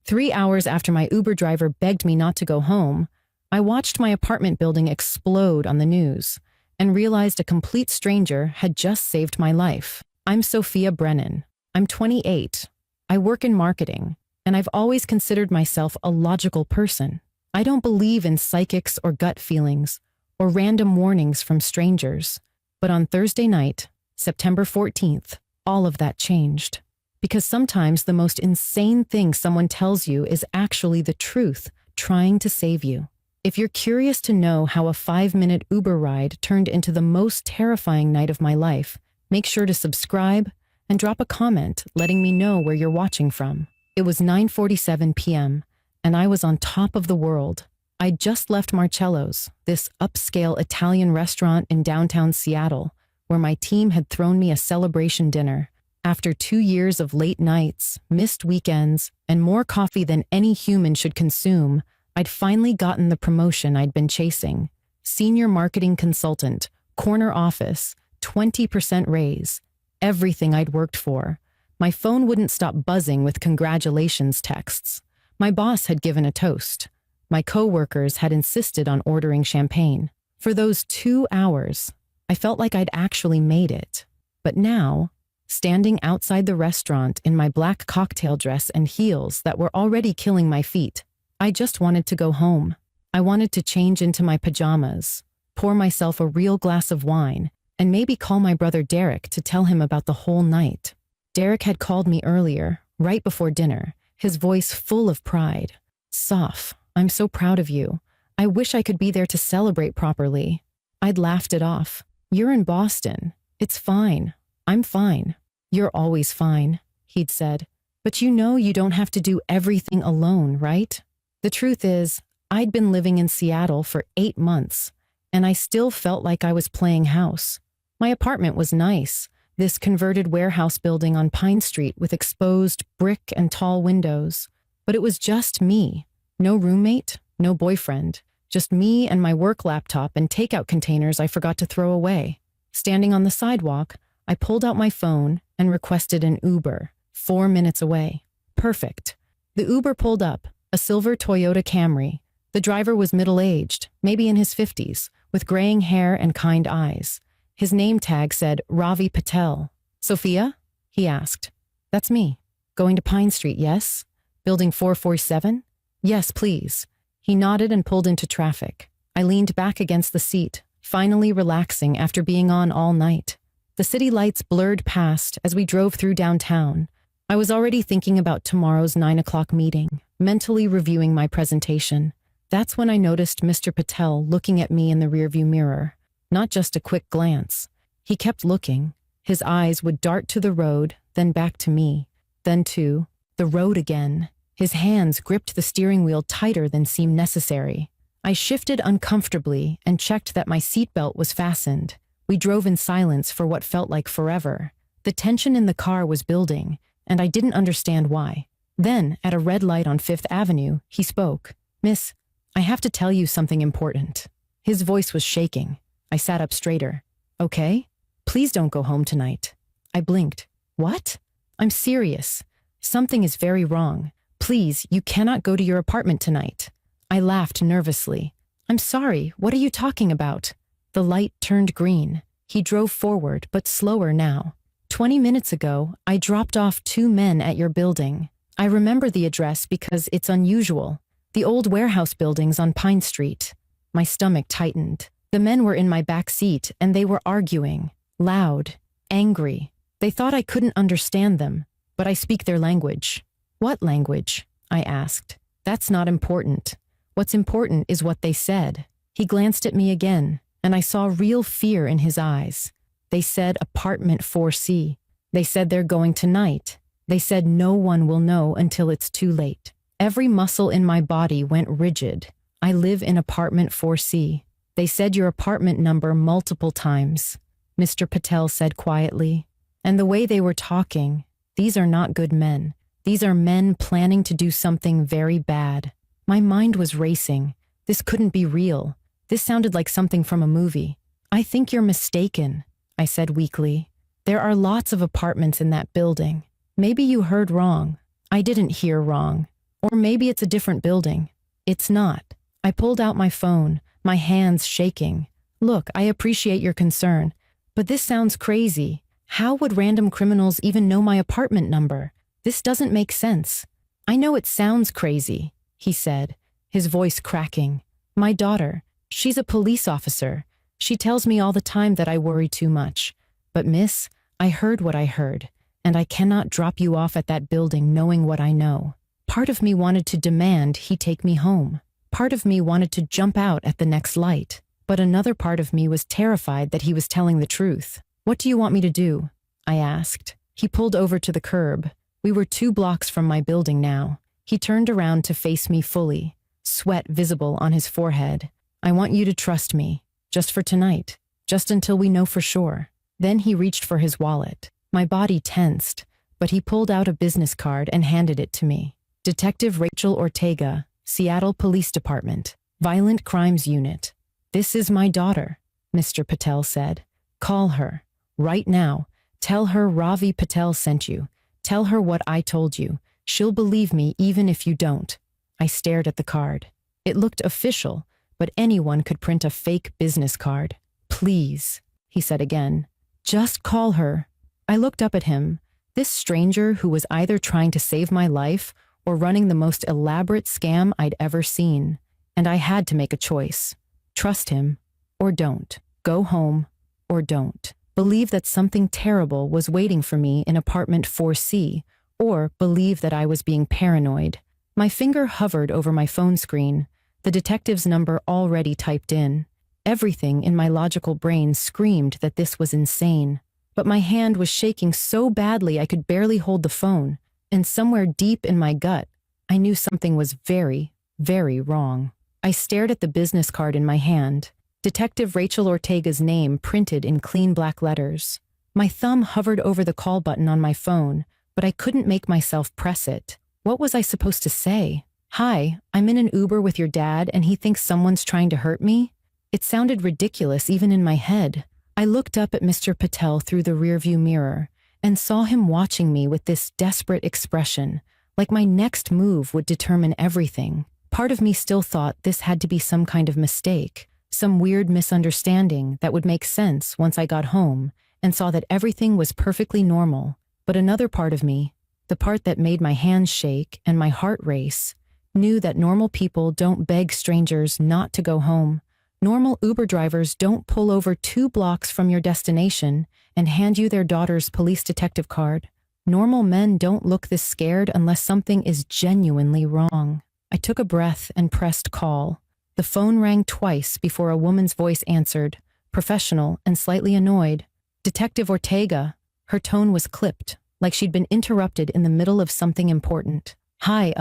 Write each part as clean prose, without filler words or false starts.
3 hours after my Uber driver begged me not to go home, I watched my apartment building explode on the news and realized a complete stranger had just saved my life. I'm Sophia Brennan. I'm 28. I work in marketing, and I've always considered myself a logical person. I don't believe in psychics or gut feelings or random warnings from strangers. But on Thursday night, September 14th, all of that changed. Because sometimes the most insane thing someone tells you is actually the truth trying to save you. If you're curious to know how a 5-minute Uber ride turned into the most terrifying night of my life, make sure to subscribe and drop a comment letting me know where you're watching from. It was 9:47 p.m., and I was on top of the world. I'd just left Marcello's, this upscale Italian restaurant in downtown Seattle, where my team had thrown me a celebration dinner. After 2 years of late nights, missed weekends, and more coffee than any human should consume, I'd finally gotten the promotion I'd been chasing. Senior marketing consultant, corner office, 20% raise, everything I'd worked for. My phone wouldn't stop buzzing with congratulations texts. My boss had given a toast. My coworkers had insisted on ordering champagne. For those 2 hours, I felt like I'd actually made it. But now, standing outside the restaurant in my black cocktail dress and heels that were already killing my feet, I just wanted to go home. I wanted to change into my pajamas, pour myself a real glass of wine, and maybe call my brother Derek to tell him about the whole night. Derek had called me earlier, right before dinner, his voice full of pride. "Soph, I'm so proud of you. I wish I could be there to celebrate properly." I'd laughed it off. "You're in Boston. It's fine. I'm fine." "You're always fine," he'd said. "But you know you don't have to do everything alone, right?" The truth is, I'd been living in Seattle for 8 months, and I still felt like I was playing house. My apartment was nice, this converted warehouse building on Pine Street with exposed brick and tall windows. But it was just me. No roommate, no boyfriend, just me and my work laptop and takeout containers I forgot to throw away. Standing on the sidewalk, I pulled out my phone and requested an Uber, 4 minutes away. Perfect. The Uber pulled up, a silver Toyota Camry. The driver was middle-aged, maybe in his 50s, with graying hair and kind eyes. His name tag said Ravi Patel. "Sophia?" he asked. "That's me. Going to Pine Street, yes? Building 447? "Yes, please." He nodded and pulled into traffic. I leaned back against the seat, finally relaxing after being on all night. The city lights blurred past as we drove through downtown. I was already thinking about tomorrow's 9 o'clock meeting, mentally reviewing my presentation. That's when I noticed Mr. Patel looking at me in the rearview mirror. Not just a quick glance. He kept looking. His eyes would dart to the road, then back to me, then to the road again. His hands gripped the steering wheel tighter than seemed necessary. I shifted uncomfortably and checked that my seatbelt was fastened. We drove in silence for what felt like forever. The tension in the car was building, and I didn't understand why. Then, at a red light on Fifth Avenue, he spoke. "Miss, I have to tell you something important." His voice was shaking. I sat up straighter. "Okay? Please don't go home tonight." I blinked. "What?" "I'm serious. Something is very wrong. Please, you cannot go to your apartment tonight." I laughed nervously. "I'm sorry, what are you talking about?" The light turned green. He drove forward, but slower now. 20 minutes ago, I dropped off 2 men at your building. I remember the address because it's unusual. The old warehouse buildings on Pine Street." My stomach tightened. The men were in my back seat, and they were arguing. Loud. Angry. They thought I couldn't understand them, but I speak their language. "What language?" I asked. "That's not important. What's important is what they said." He glanced at me again, and I saw real fear in his eyes. They said apartment 4C. They said they're going tonight. They said no one will know until it's too late. Every muscle in my body went rigid. "I live in apartment 4C. They said your apartment number multiple times," Mr. Patel said quietly. "And the way they were talking, these are not good men. These are men planning to do something very bad." My mind was racing. This couldn't be real. This sounded like something from a movie. "I think you're mistaken," I said weakly. "There are lots of apartments in that building. Maybe you heard wrong." I didn't hear wrong. Or maybe it's a different building. It's not. I pulled out my phone, my hands shaking. Look, I appreciate your concern, but this sounds crazy. How would random criminals even know my apartment number? This doesn't make sense. I know it sounds crazy, he said, his voice cracking. My daughter, she's a police officer. She tells me all the time that I worry too much. But miss, I heard what I heard, and I cannot drop you off at that building knowing what I know. Part of me wanted to demand he take me home. Part of me wanted to jump out at the next light. But another part of me was terrified that he was telling the truth. What do you want me to do? I asked. He pulled over to the curb. We were 2 blocks from my building now. He turned around to face me fully, sweat visible on his forehead. I want you to trust me, just for tonight, just until we know for sure. Then he reached for his wallet. My body tensed, but he pulled out a business card and handed it to me. Detective Rachel Ortega, Seattle Police Department, Violent Crimes Unit. This is my daughter, Mr. Patel said. Call her. Right now. Tell her Ravi Patel sent you. Tell her what I told you. She'll believe me even if you don't. I stared at the card. It looked official, but anyone could print a fake business card. Please, he said again. Just call her. I looked up at him. This stranger who was either trying to save my life or running the most elaborate scam I'd ever seen. And I had to make a choice. Trust him, or don't. Go home, or don't. Believe that something terrible was waiting for me in apartment 4C, or believe that I was being paranoid. My finger hovered over my phone screen, the detective's number already typed in. Everything in my logical brain screamed that this was insane. But my hand was shaking so badly I could barely hold the phone, and somewhere deep in my gut, I knew something was very, very wrong. I stared at the business card in my hand, Detective Rachel Ortega's name printed in clean black letters. My thumb hovered over the call button on my phone, but I couldn't make myself press it. What was I supposed to say? Hi, I'm in an Uber with your dad and he thinks someone's trying to hurt me? It sounded ridiculous even in my head. I looked up at Mr. Patel through the rearview mirror and saw him watching me with this desperate expression, like my next move would determine everything. Part of me still thought this had to be some kind of mistake, some weird misunderstanding that would make sense once I got home and saw that everything was perfectly normal. But another part of me, the part that made my hands shake and my heart race, knew that normal people don't beg strangers not to go home. Normal Uber drivers don't pull over 2 blocks from your destination and hand you their daughter's police detective card. Normal men don't look this scared unless something is genuinely wrong. I took a breath and pressed call. The phone rang twice before a woman's voice answered, professional and slightly annoyed. Detective Ortega. Her tone was clipped, like she'd been interrupted in the middle of something important. Hi,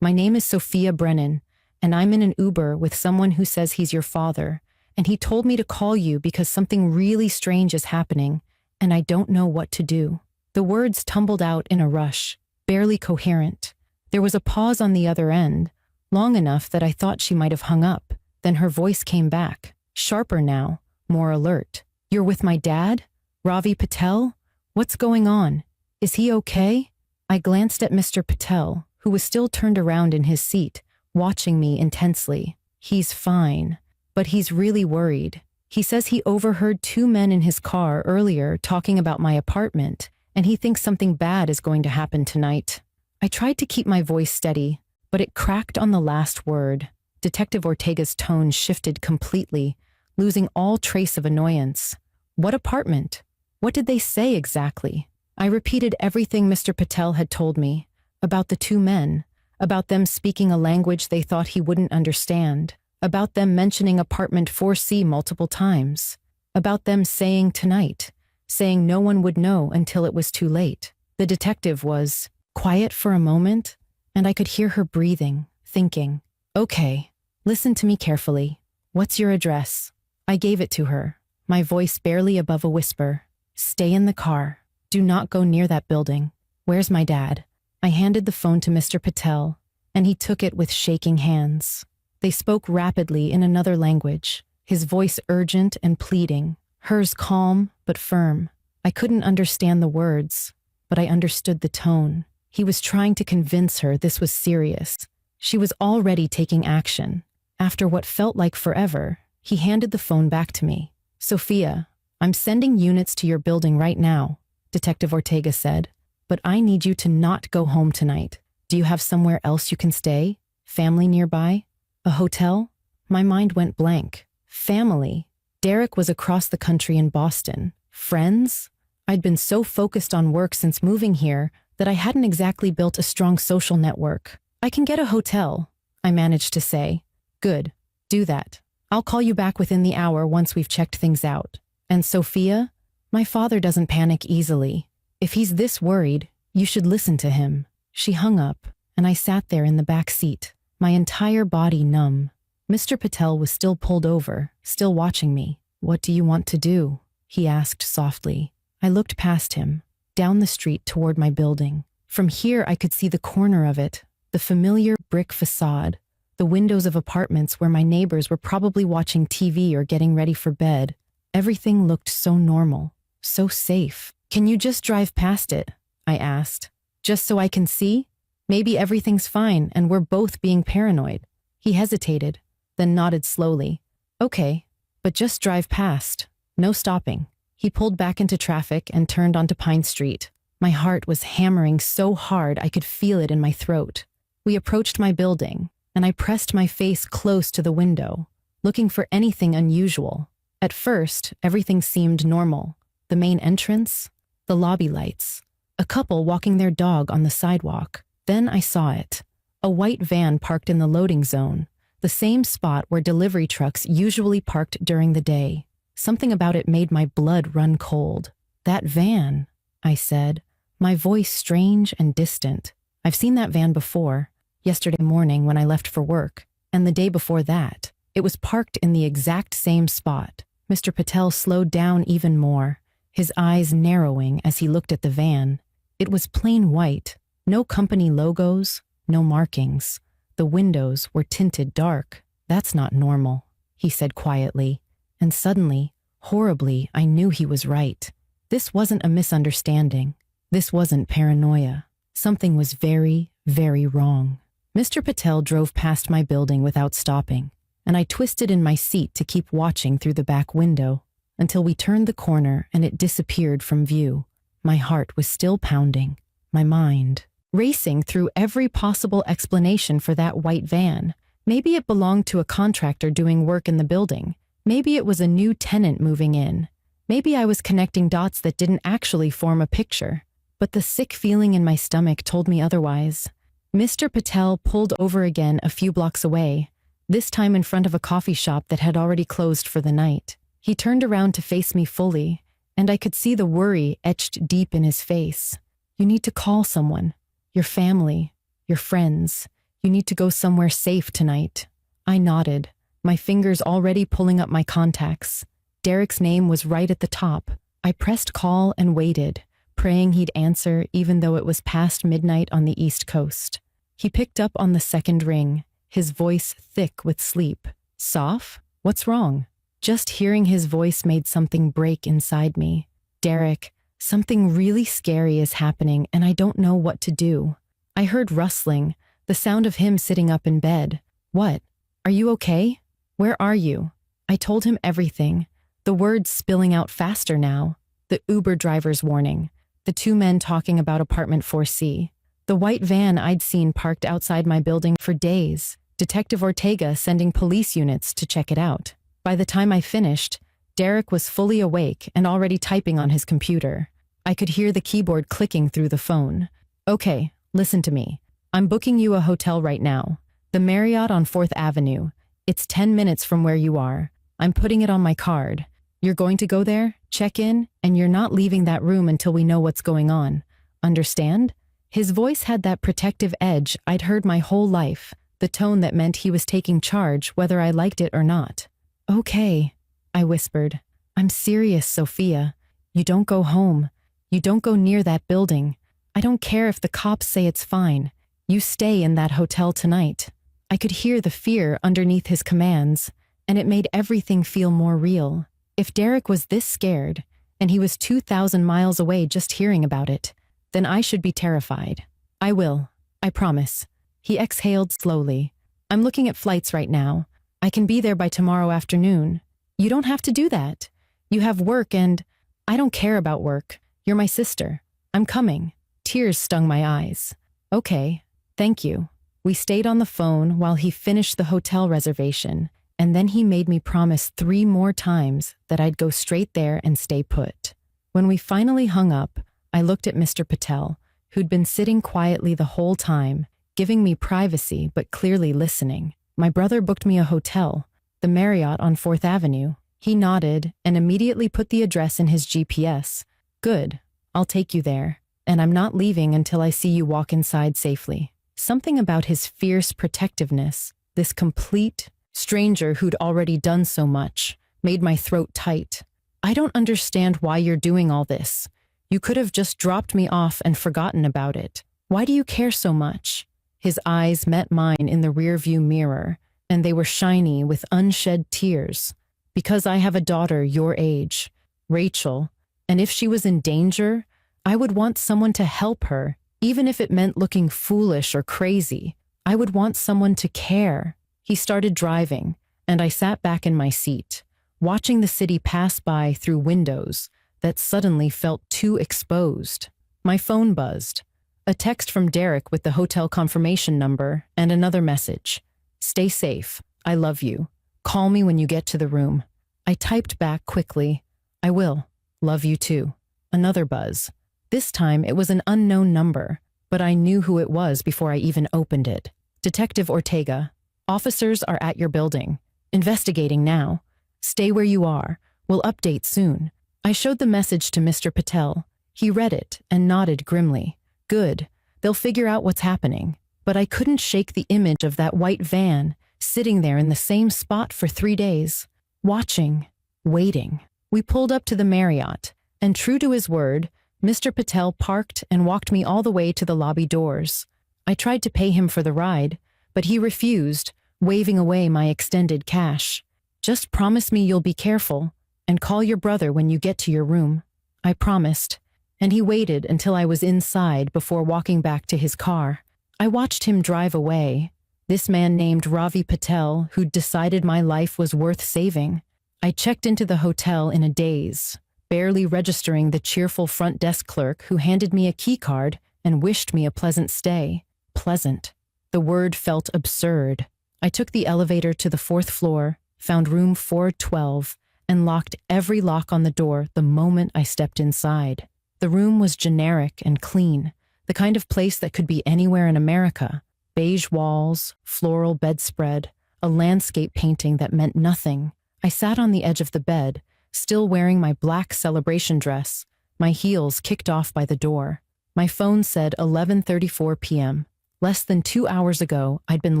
my name is Sophia Brennan, and I'm in an Uber with someone who says he's your father, and he told me to call you because something really strange is happening, and I don't know what to do. The words tumbled out in a rush, barely coherent. There was a pause on the other end, long enough that I thought she might have hung up. Then her voice came back, sharper now, more alert. You're with my dad? Ravi Patel? What's going on? Is he okay? I glanced at Mr. Patel, who was still turned around in his seat, watching me intensely. He's fine, but he's really worried. He says he overheard 2 men in his car earlier talking about my apartment, and he thinks something bad is going to happen tonight. I tried to keep my voice steady, but it cracked on the last word. Detective Ortega's tone shifted completely, losing all trace of annoyance. What apartment? What did they say exactly? I repeated everything Mr. Patel had told me, about the 2 men, about them speaking a language they thought he wouldn't understand, about them mentioning apartment 4C multiple times, about them saying tonight, saying no one would know until it was too late. The detective was quiet for a moment, and I could hear her breathing, thinking, okay, listen to me carefully. What's your address? I gave it to her, my voice barely above a whisper. Stay in the car. Do not go near that building. Where's my dad? I handed the phone to Mr. Patel, and he took it with shaking hands. They spoke rapidly in another language, his voice urgent and pleading, hers calm but firm. I couldn't understand the words, but I understood the tone. He was trying to convince her this was serious. She was already taking action. After what felt like forever, he handed the phone back to me. "Sophia, I'm sending units to your building right now," Detective Ortega said. "But I need you to not go home tonight. Do you have somewhere else you can stay? Family nearby? A hotel?" My mind went blank. Family? Derek was across the country in Boston. Friends? I'd been so focused on work since moving here that I hadn't exactly built a strong social network. "I can get a hotel," I managed to say. "Good. Do that. I'll call you back within the hour once we've checked things out. And Sophia, my father doesn't panic easily. If he's this worried, you should listen to him." She hung up, and I sat there in the back seat, my entire body numb. Mr. Patel was still pulled over, still watching me. "What do you want to do?" he asked softly. I looked past him, down the street toward my building. From here I could see the corner of it, the familiar brick facade, the windows of apartments where my neighbors were probably watching TV or getting ready for bed. Everything looked so normal, so safe. "Can you just drive past it?" I asked. "Just so I can see? Maybe everything's fine and we're both being paranoid." He hesitated, then nodded slowly. "Okay, but just drive past. No stopping." He pulled back into traffic and turned onto Pine Street. My heart was hammering so hard I could feel it in my throat. We approached my building, and I pressed my face close to the window, looking for anything unusual. At first, everything seemed normal. The main entrance, the lobby lights, a couple walking their dog on the sidewalk. Then I saw it. A white van parked in the loading zone, the same spot where delivery trucks usually parked during the day. Something about it made my blood run cold. "That van," I said, my voice strange and distant. "I've seen that van before. Yesterday morning when I left for work, and the day before that. It was parked in the exact same spot." Mr. Patel slowed down even more, his eyes narrowing as he looked at the van. It was plain white, no company logos, no markings. The windows were tinted dark. "That's not normal," he said quietly. And suddenly, horribly, I knew he was right. This wasn't a misunderstanding. This wasn't paranoia. Something was very, very wrong. Mr. Patel drove past my building without stopping, and I twisted in my seat to keep watching through the back window until we turned the corner and it disappeared from view. My heart was still pounding, my mind racing through every possible explanation for that white van. Maybe it belonged to a contractor doing work in the building. Maybe it was a new tenant moving in. Maybe I was connecting dots that didn't actually form a picture. But the sick feeling in my stomach told me otherwise. Mr. Patel pulled over again a few blocks away, this time in front of a coffee shop that had already closed for the night. He turned around to face me fully, and I could see the worry etched deep in his face. "You need to call someone. Your family. Your friends. You need to go somewhere safe tonight." I nodded, my fingers already pulling up my contacts. Derek's name was right at the top. I pressed call and waited, praying he'd answer even though it was past midnight on the East Coast. He picked up on the second ring, his voice thick with sleep. "Soph? What's wrong?" Just hearing his voice made something break inside me. "Derek, something really scary is happening and I don't know what to do." I heard rustling, the sound of him sitting up in bed. "What? Are you okay? Where are you?" I told him everything, the words spilling out faster now. The Uber driver's warning, the two men talking about apartment 4C, the white van I'd seen parked outside my building for days, Detective Ortega sending police units to check it out. By the time I finished, Derek was fully awake and already typing on his computer. I could hear the keyboard clicking through the phone. "Okay, listen to me. I'm booking you a hotel right now. The Marriott on 4th Avenue. It's 10 minutes from where you are. I'm putting it on my card. You're going to go there, check in, and you're not leaving that room until we know what's going on. Understand?" His voice had that protective edge I'd heard my whole life, the tone that meant he was taking charge whether I liked it or not. "Okay," I whispered. "I'm serious, Sophia. You don't go home. You don't go near that building. I don't care if the cops say it's fine. You stay in that hotel tonight." I could hear the fear underneath his commands, and it made everything feel more real. If Derek was this scared, and he was 2,000 miles away just hearing about it, then I should be terrified. I will. I promise. He exhaled slowly. I'm looking at flights right now. I can be there by tomorrow afternoon. You don't have to do that. You have work and I don't care about work. You're my sister. I'm coming. Tears stung my eyes. Okay. Thank you. We stayed on the phone while he finished the hotel reservation, and then he made me promise 3 more times that I'd go straight there and stay put. When we finally hung up, I looked at Mr. Patel, who'd been sitting quietly the whole time, giving me privacy but clearly listening. My brother booked me a hotel, the Marriott on 4th Avenue. He nodded and immediately put the address in his GPS. Good. I'll take you there, and I'm not leaving until I see you walk inside safely. Something about his fierce protectiveness, this complete stranger who'd already done so much, made my throat tight. I don't understand why you're doing all this. You could have just dropped me off and forgotten about it. Why do you care so much? His eyes met mine in the rearview mirror, and they were shiny with unshed tears. Because I have a daughter your age, Rachel, and if she was in danger, I would want someone to help her, even if it meant looking foolish or crazy. I would want someone to care. He started driving, and I sat back in my seat, watching the city pass by through windows that suddenly felt too exposed. My phone buzzed. A text from Derek with the hotel confirmation number and another message. Stay safe. I love you. Call me when you get to the room. I typed back quickly. I will. Love you too. Another buzz. This time it was an unknown number, but I knew who it was before I even opened it. Detective Ortega. Officers are at your building. Investigating now. Stay where you are. We'll update soon. I showed the message to Mr. Patel. He read it and nodded grimly. Good. They'll figure out what's happening. But I couldn't shake the image of that white van sitting there in the same spot for 3 days. Watching. Waiting. We pulled up to the Marriott, and true to his word, Mr. Patel parked and walked me all the way to the lobby doors. I tried to pay him for the ride, but he refused, waving away my extended cash. Just promise me you'll be careful, and call your brother when you get to your room. I promised, and he waited until I was inside before walking back to his car. I watched him drive away. This man named Ravi Patel, who'd decided my life was worth saving. I checked into the hotel in a daze, barely registering the cheerful front desk clerk who handed me a key card and wished me a pleasant stay. Pleasant. The word felt absurd. I took the elevator to the 4th floor, found room 412, and locked every lock on the door the moment I stepped inside. The room was generic and clean, the kind of place that could be anywhere in America. Beige walls, floral bedspread, a landscape painting that meant nothing. I sat on the edge of the bed, still wearing my black celebration dress, my heels kicked off by the door. My phone said 11:34 p.m. Less than 2 hours ago, I'd been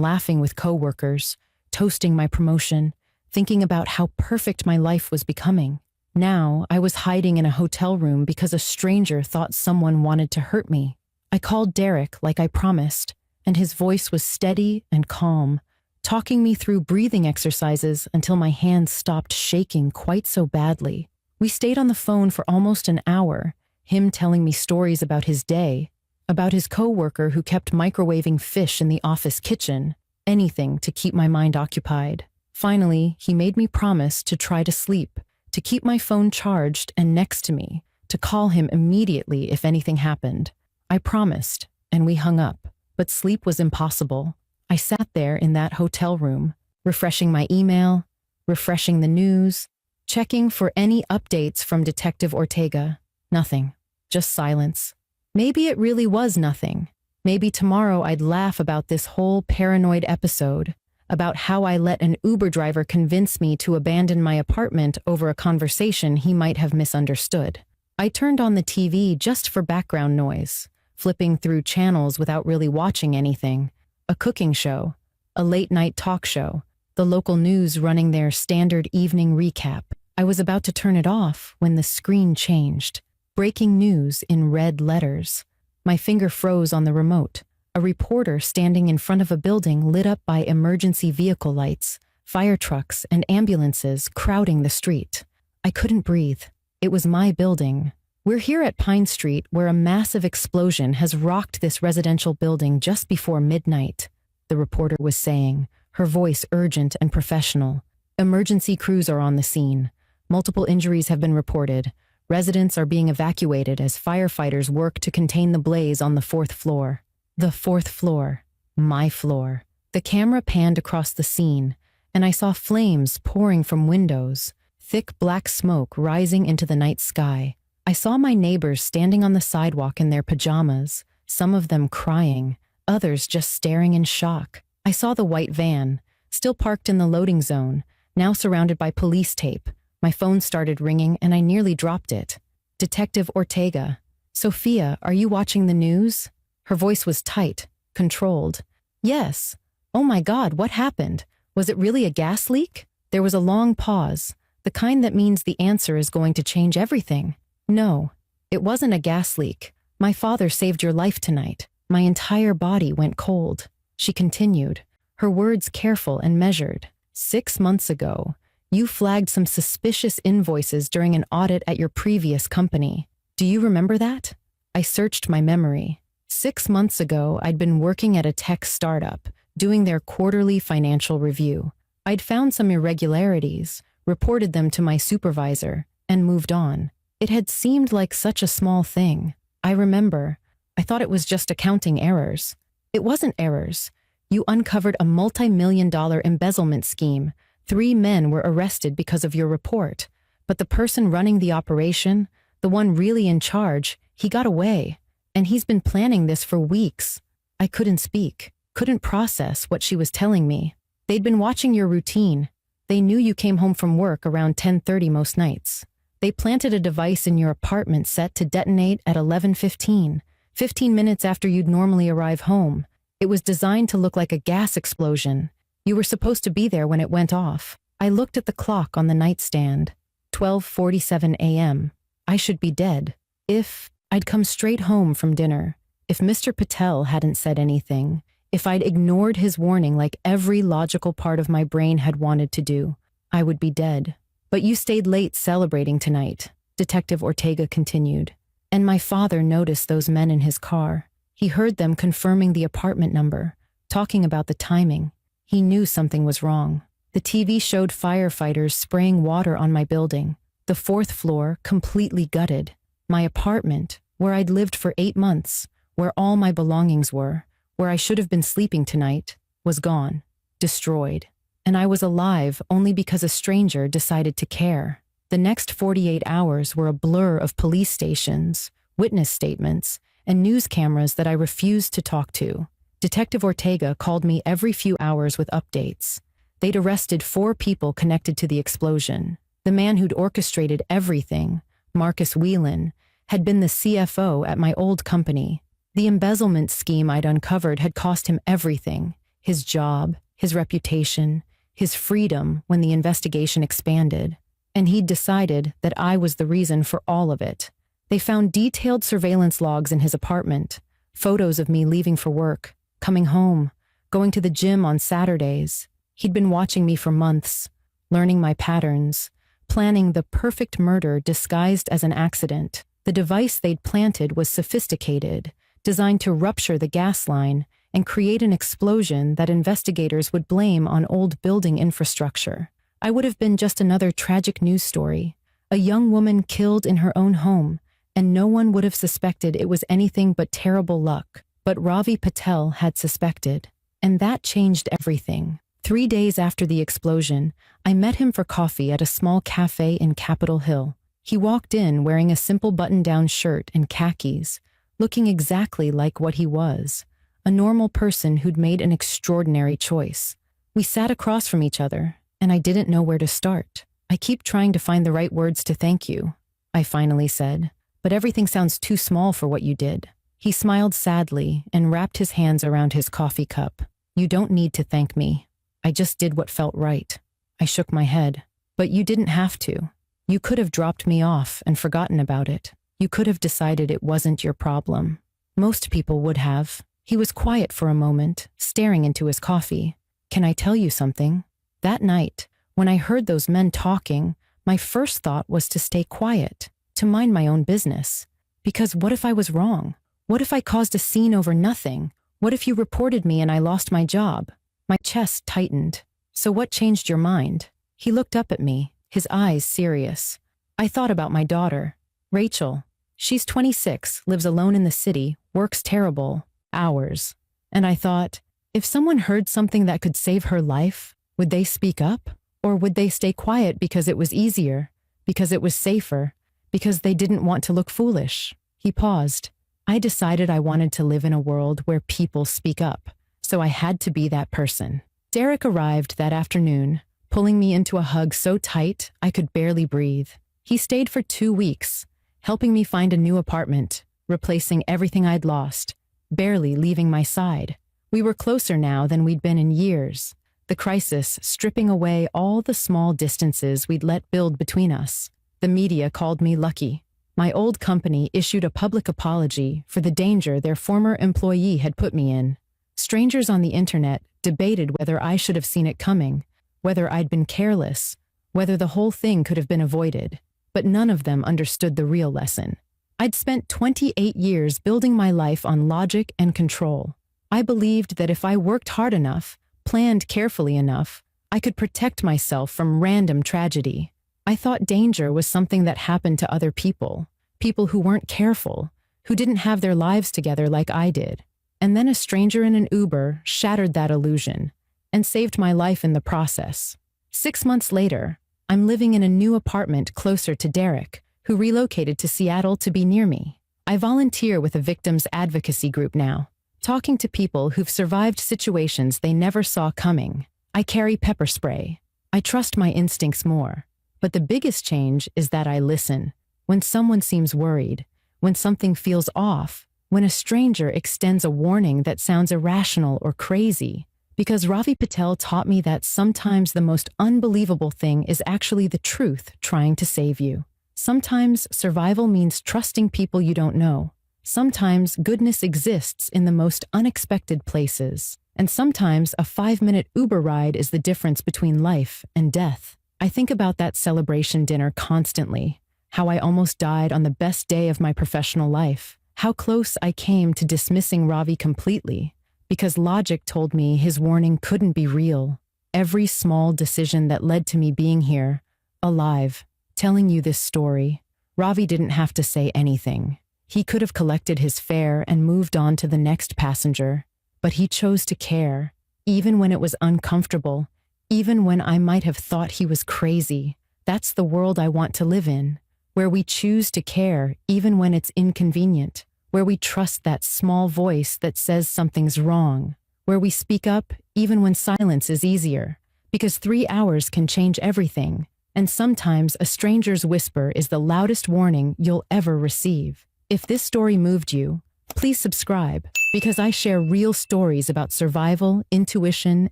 laughing with coworkers, toasting my promotion, thinking about how perfect my life was becoming. Now, I was hiding in a hotel room because a stranger thought someone wanted to hurt me. I called Derek like I promised, and his voice was steady and calm, talking me through breathing exercises until my hands stopped shaking quite so badly. We stayed on the phone for almost an hour, him telling me stories about his day, about his coworker who kept microwaving fish in the office kitchen, anything to keep my mind occupied. Finally, he made me promise to try to sleep, to keep my phone charged and next to me, to call him immediately if anything happened. I promised, and we hung up, but sleep was impossible. I sat there in that hotel room, refreshing my email, refreshing the news, checking for any updates from Detective Ortega. Nothing. Just silence. Maybe it really was nothing. Maybe tomorrow I'd laugh about this whole paranoid episode, about how I let an Uber driver convince me to abandon my apartment over a conversation he might have misunderstood. I turned on the TV just for background noise, flipping through channels without really watching anything. A cooking show, a late-night talk show, the local news running their standard evening recap. I was about to turn it off when the screen changed. Breaking news in red letters. My finger froze on the remote. A reporter standing in front of a building lit up by emergency vehicle lights, fire trucks, and ambulances crowding the street. I couldn't breathe. It was my building, We're here at Pine Street where a massive explosion has rocked this residential building just before midnight, the reporter was saying, her voice urgent and professional. Emergency crews are on the scene. Multiple injuries have been reported. Residents are being evacuated as firefighters work to contain the blaze on the fourth floor. The fourth floor. My floor. The camera panned across the scene, and I saw flames pouring from windows, thick black smoke rising into the night sky. I saw my neighbors standing on the sidewalk in their pajamas, some of them crying, others just staring in shock. I saw the white van, still parked in the loading zone, now surrounded by police tape. My phone started ringing and I nearly dropped it. Detective Ortega. Sophia, are you watching the news? Her voice was tight, controlled. Yes. Oh my God, what happened? Was it really a gas leak? There was a long pause, the kind that means the answer is going to change everything. No, it wasn't a gas leak. My father saved your life tonight. My entire body went cold. She continued, her words careful and measured. 6 months ago, you flagged some suspicious invoices during an audit at your previous company. Do you remember that? I searched my memory. 6 months ago, I'd been working at a tech startup, doing their quarterly financial review. I'd found some irregularities, reported them to my supervisor, and moved on. It had seemed like such a small thing. I remember. I thought it was just accounting errors. It wasn't errors. You uncovered a multi-million-dollar embezzlement scheme. 3 men were arrested because of your report. But the person running the operation, the one really in charge, he got away. And he's been planning this for weeks. I couldn't speak, couldn't process what she was telling me. They'd been watching your routine. They knew you came home from work around 10:30 most nights. They planted a device in your apartment set to detonate at 11:15, 15 minutes after you'd normally arrive home. It was designed to look like a gas explosion. You were supposed to be there when it went off. I looked at the clock on the nightstand. 12:47 a.m. I should be dead. If I'd come straight home from dinner, if Mr. Patel hadn't said anything, if I'd ignored his warning like every logical part of my brain had wanted to do, I would be dead. But you stayed late celebrating tonight, Detective Ortega continued. And my father noticed those men in his car. He heard them confirming the apartment number, talking about the timing. He knew something was wrong. The TV showed firefighters spraying water on my building. The 4th floor completely gutted. My apartment, where I'd lived for 8 months, where all my belongings were, where I should have been sleeping tonight, was gone, destroyed. And I was alive only because a stranger decided to care. The next 48 hours were a blur of police stations, witness statements, and news cameras that I refused to talk to. Detective Ortega called me every few hours with updates. They'd arrested 4 people connected to the explosion. The man who'd orchestrated everything, Marcus Whelan, had been the CFO at my old company. The embezzlement scheme I'd uncovered had cost him everything: his job, his reputation, his freedom when the investigation expanded. And he'd decided that I was the reason for all of it. They found detailed surveillance logs in his apartment, photos of me leaving for work, coming home, going to the gym on Saturdays. He'd been watching me for months, learning my patterns, planning the perfect murder disguised as an accident. The device they'd planted was sophisticated, designed to rupture the gas line and create an explosion that investigators would blame on old building infrastructure. I would have been just another tragic news story, a young woman killed in her own home, and no one would have suspected it was anything but terrible luck. But Ravi Patel had suspected, and that changed everything. 3 days after the explosion, I met him for coffee at a small cafe in Capitol Hill. He walked in wearing a simple button-down shirt and khakis, looking exactly like what he was, a normal person who'd made an extraordinary choice. We sat across from each other, and I didn't know where to start. I keep trying to find the right words to thank you, I finally said, but everything sounds too small for what you did. He smiled sadly and wrapped his hands around his coffee cup. You don't need to thank me. I just did what felt right. I shook my head. But you didn't have to. You could have dropped me off and forgotten about it. You could have decided it wasn't your problem. Most people would have. He was quiet for a moment, staring into his coffee. Can I tell you something? That night, when I heard those men talking, my first thought was to stay quiet. to mind my own business. Because what if I was wrong? What if I caused a scene over nothing? What if you reported me and I lost my job? My chest tightened. So what changed your mind? He looked up at me, his eyes serious. I thought about my daughter, Rachel. She's 26, lives alone in the city, works terrible hours. And I thought, if someone heard something that could save her life, would they speak up? Or would they stay quiet because it was easier, because it was safer, because they didn't want to look foolish? He paused. I decided I wanted to live in a world where people speak up, so I had to be that person. Derek arrived that afternoon, pulling me into a hug so tight I could barely breathe. He stayed for 2 weeks, helping me find a new apartment, replacing everything I'd lost, barely leaving my side. We were closer now than we'd been in years, the crisis stripping away all the small distances we'd let build between us. The media called me lucky. My old company issued a public apology for the danger their former employee had put me in. Strangers on the internet debated whether I should have seen it coming, whether I'd been careless, whether the whole thing could have been avoided. But none of them understood the real lesson. I'd spent 28 years building my life on logic and control. I believed that if I worked hard enough, planned carefully enough, I could protect myself from random tragedy. I thought danger was something that happened to other people, people who weren't careful, who didn't have their lives together like I did. And then a stranger in an Uber shattered that illusion and saved my life in the process. 6 months later, I'm living in a new apartment closer to Derek, who relocated to Seattle to be near me. I volunteer with a victims advocacy group now, talking to people who've survived situations they never saw coming. I carry pepper spray. I trust my instincts more. But the biggest change is that I listen. When someone seems worried, when something feels off, when a stranger extends a warning that sounds irrational or crazy. Because Ravi Patel taught me that sometimes the most unbelievable thing is actually the truth trying to save you. Sometimes survival means trusting people you don't know. Sometimes goodness exists in the most unexpected places. And sometimes a 5-minute Uber ride is the difference between life and death. I think about that celebration dinner constantly, how I almost died on the best day of my professional life, how close I came to dismissing Ravi completely, because logic told me his warning couldn't be real. Every small decision that led to me being here, alive, telling you this story, Ravi didn't have to say anything. He could have collected his fare and moved on to the next passenger, but he chose to care, even when it was uncomfortable, even when I might have thought he was crazy. That's the world I want to live in, where we choose to care even when it's inconvenient, where we trust that small voice that says something's wrong, where we speak up even when silence is easier, because 3 hours can change everything, and sometimes a stranger's whisper is the loudest warning you'll ever receive. If this story moved you, please subscribe, because I share real stories about survival, intuition,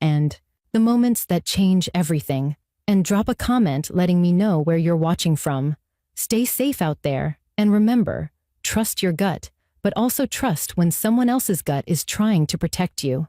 and the moments that change everything. And drop a comment letting me know where you're watching from. Stay safe out there, and remember, trust your gut, but also trust when someone else's gut is trying to protect you.